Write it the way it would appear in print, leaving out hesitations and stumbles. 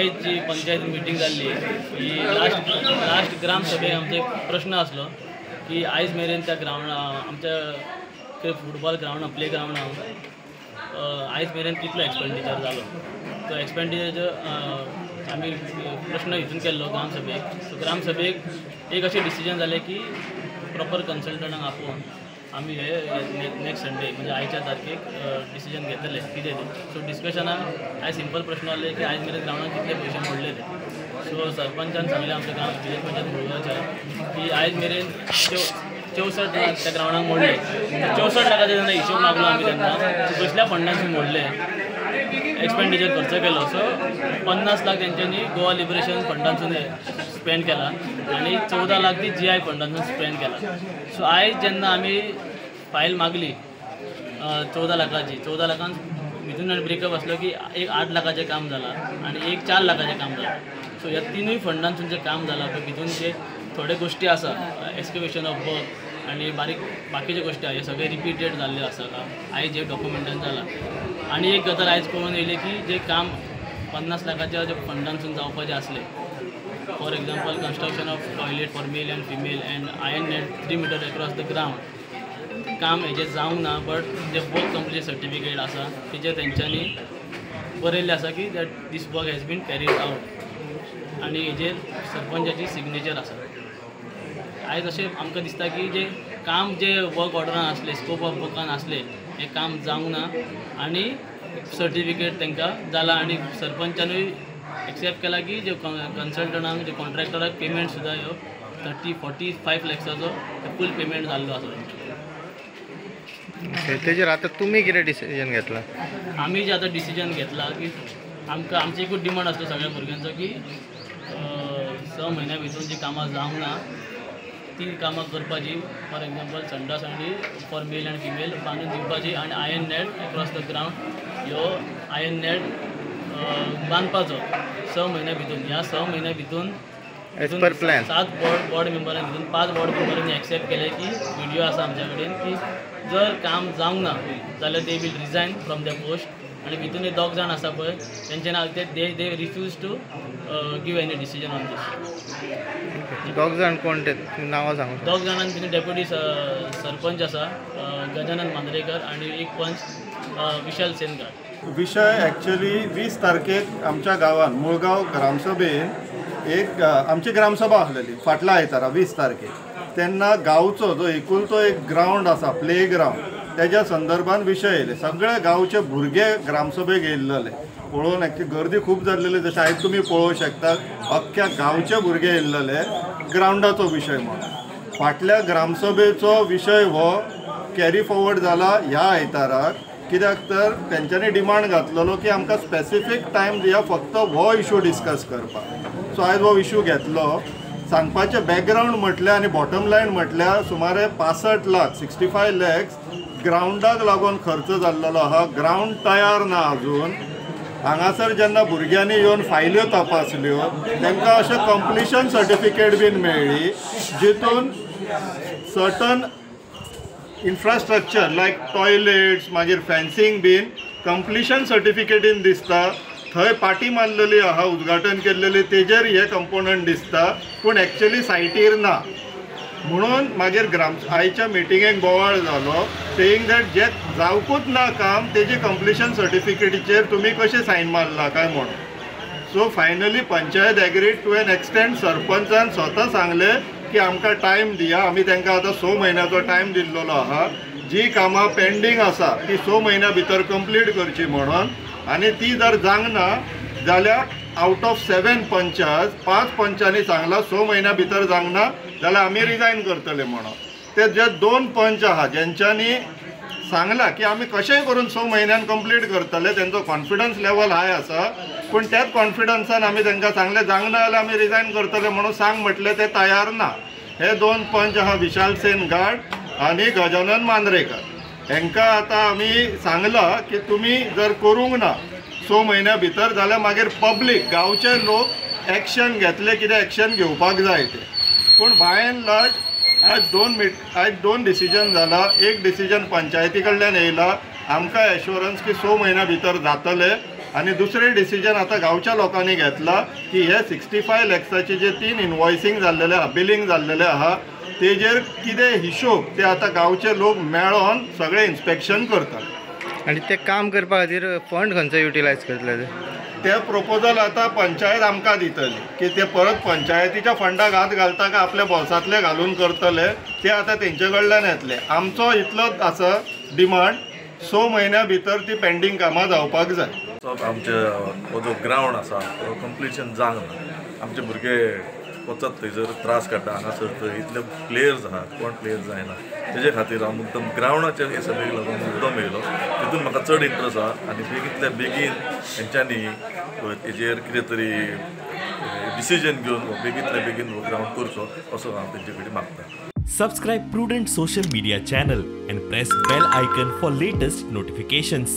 आयज जी पंचायत मिटींग जाल्ली ही लास्ट ग्राम सभेक आमचो एक प्रश्न आसलो की आयज मेरेन त्या ग्रावंडा आमच्या फुटबॉल ग्रावंडा प्ले ग्रावंडाक आयज मेरेन कितलो एक्सपेंडिचर जालो. तो एक्सपेंडिचर आमी प्रश्न हितून केल्लो ग्रामसभेक एक अशें डिसिजन जालें की प्रॉपर कन्सल्टंटाक आपोवन आमी हे नेक्स्ट संडे म्हणजे आयच्या तारखेक डिसिजन घेतले कितें तें. सो डिस्कशनाक आयज सिंपल प्रश्न आसले की आयज मेरेन ग्रावंडाक कितले पयशे मोडले ते. सो सरपंचान सांगलें आमच्या ग्राम विलेज पंचायत मुळगांवच्या की आयज मेरेन 64 लाख त्या ग्रावंडाक मोडले. 64 लाखाचो जेन्ना हिशोब मागलो आमी तेन्ना कसल्या फंडांसून मोडले एक्सपेंडिचर खर्च केलो. सो 50 लाख तेंच्यांनी गोवा लिबरेशन फंडांसून स्पेंड केला आनी 14 लाख ती GI फंडांसून स्पेंड केला. सो आयज जेन्ना आमी फायल मागली 14 लाखाची, 14 लाखान भितून ब्रेकअप आसलो की एक 8 लाखाचें काम जालां आनी एक 4 लाखाचें काम जालां. सो ह्या तिनूय फंडांसून जें काम जालां पळय भितून जे थोडे गोष्टी आसा एक्सकवेशन ऑफ वर्क आनी बाकीच्यो गोष्टी आहा हे सगळे रिपीटेड जाल्ले आसा का आयज जे डॉक्युमेंटान जाला. आनी एक गजाल आयज पळोवन येयले की जे काम 50 लाखाच्या जे फंडांसून जावपाचें आसले for example construction of toilet for male and female and iron net 3 metre across the ground काम हेजें जावंक ना. बट जे वर्क कंप्लीट सर्टिफिकेट आसा तेजेर तेंच्यांनी बरयल्लें आसा की that this work has been carried out आनी हेजेर सरपंचाची सिग्नेचर आसा. आयज अशें आमकां दिसता की जे काम जे वर्क ऑर्डरान आसले स्कोप ऑफ वर्कान आसले हे काम जावंक ना आनी सर्टिफिकेट तांकां जाला आनी सरपंचानूय एक्सेप्ट केला की जे कन्सल्टंटांक जे कॉन्ट्रॅक्टराक पेमेंट सुद्दां ह्यो 30-45 लॅक्साचो फूल पेमेंट जाल्लो आसा. तेजेर आतां तुमी कितें डिसिजन घेतला? आमी जे आतां डिसिजन घेतला की आमकां आमची एकूच डिमांड आसलो सगळ्या भुरग्यांचो की 6 म्हयन्या भितर जी कामां जावंक ना ती कामां करपाची. फॉर एग्जाम्पल संडास आनी फॉर मेल एंड फिमेल बांदून दिवपाची आनी iron net across the ground ह्यो आयर्न नेट बांदपाचो 6 म्हयन्या भितर. ह्या 6 म्हयन्या भितर एज पर प्लॅन 7 बोर्ड मेंबरांनी भितर 5 बोर्ड मेंबरांनी एक्सेप्ट केले की व्हिडिओ आसा आमच्या कडेन की जर काम जावंक ना जाल्यार they will resign from the post आनी भितून 2 जाण आसा पळय तेंचे नांव they refuse to give any decision on this. 2 जाण कोण ते नांवां सांगू? 2 जाणां भितर डेप्युटी सरपंच आसा गजानन मांद्रेकर आनी एक पंच विशाल सेनकार. विषय ॲक्च्युली 20 तारखेक आमच्या गांवांत मुळगांव ग्रामसभेन एक आमची ग्रामसभा आसलेली फाटल्या आयतारा 20 तारखेक. तेन्ना गांवचो जो एकुलतो एक ग्रावंड आसा प्ले ग्रावंड त्याच्या संदर्भान विशय येयले. सगळे गांवचे भुरगे ग्रामसभेक येयल्ले पळोवन ॲक्च्युली गर्दी खूब जाल्लेली जशें आयज तुमी पळोवंक शकतात. अख्ख्या गांवचे भुरगे येयल्ले ग्रावंडाचो विशय म्हणून. फाटल्या ग्रामसभेचो विशय हो कॅरी फॉवर्ड जाला ह्या आयताराक कित्याक तर तेंच्यांनी डिमांड घातलेलो की आमकां स्पेसिफीक टायम दिया फक्त हो इशू डिस्कस करपाक. सो आयज हो इशू घेतलो. सांगपाचें बॅकग्रावंड म्हटल्यार आनी बॉटम लायन म्हटल्यार सुमारे 65 लाख 65 लॅक्स ग्रावंडाक लागून खर्च जाल्लो आहा. ग्रावंड तयार ना अजून. हांगासर जेन्ना भुरग्यांनी येवन फायल्यो तपासल्यो तांकां अशें कंप्लिशन सर्टिफिकेट बीन मेळ्ळी जितून सर्टन इन्फ्रास्ट्रक्चर लायक टॉयलेट्स मागीर फेन्सिंग बीन कंप्लिशन सर्टिफिकेटीन दिसता. थंय पाटी मारलेली आहा उद्घाटन केल्लेली तेजेर हे कंपोनंट दिसता पूण एक्चुअली सायटीर ना. म्हणून मागीर आयच्या मिटिंगेक बोवाळ जालो सेईंग दॅट जे जावकूच ना काम तेजी कंप्लिशन सर्टिफिकेटीचेर तुमी कशें सायन मारला काय म्हणून. So finally panchayat agreed to an extent. सरपंचान स्वता सांगले की आमकां टायम दिया. आमी तांकां आतां 6 म्हयन्याचो टायम दिल्लो आहा. जी कामां पेंडींग आसा ती 6 म्हयन्या भितर कंप्लीट करची म्हणून. आनी ती जर जावंक ना जाल्यार आउट ऑफ 7 पंचास 5 पंचांनी सांगला 6 म्हयन्या भितर जावंक ना जाल्यार आमी रिजायन करतले म्हणून. ते जे 2 पंच आहा जेंच्यांनी सांगला की आमी कशेंय करून 6 म्हयन्यान कंप्लीट करतले तेंचो कॉन्फिडन्स लेवल हाय आसा पूण त्याच कॉन्फिडन्सान आमी तांकां सांगले जावंक ना जाल्यार आमी रिजायन करतले म्हणून सांग म्हटले ते तयार ना. हे 2 पंच आहा विशाल सेनगाड आनी गजानन मांद्रेकर. हांकां आतां आमी सांगलां की तुमी जर करूंक ना 6 म्हयन्या भितर जाल्यार मागीर पब्लीक गांवचे लोक एक्शन घेतले कितें एक्शन घेवपाक जाय ते. पूण बाय एंड लार्ज आयज 2 डिसिजन जाला. एक डिसिजन पंचायती कडल्यान येयला आमकां एश्युरन्स की 6 म्हयन्या भितर जातले आणि दुसरें डिसिजन आता गांवच्या लोकांनी घेतला की हे 65 लॅक्साचे जे 3 इनवॉयसिंग जाल्लेले आहा, बिलिंग जाल्लेले आहा, तेजेर कितें हिशोब ते आता गांवचे लोक मेळोन सगळे इन्स्पेक्शन करतात. आणि ते काम करपा खातीर फंड खंयचो युटिलायज करतले ते प्रपोजल आता पंचायत आमकां दितली की ते परत पंचायतीच्या फंडाक हात घालता काय आपल्या बोल्सांतले घालून करतले ते आता तेंचे कडल्यान येतले. आमचो इतलोच आसा डिमांड 6 म्हयन्या भितर ती पेंडींग कामां जावपाक जाय. आमचे हो जो ग्रावंड आसा तो कंप्लिशन जावंक ना. आमचे भुरगे वचत थंयसर त्रास काडटा. हांगासर थंय इतले प्लेयर्स आहात, कोण प्लेयर्स जायना. तेजे खातीर हांव मुद्दम ग्रावंडाचेर हे सगळ्याक लागून मुद्दम येयलो. तितून म्हाका चड इंट्रस्ट आहा आनी बेगींतल्या बेगीन तेंच्यांनी हेजेर कितें तरी डिसिजन घेवन बेगींतल्या बेगीन हो ग्रावंड करचो असो हांव तेंचे कडेन मागतां. Subscribe Prudent social media channel and press bell icon for latest notifications.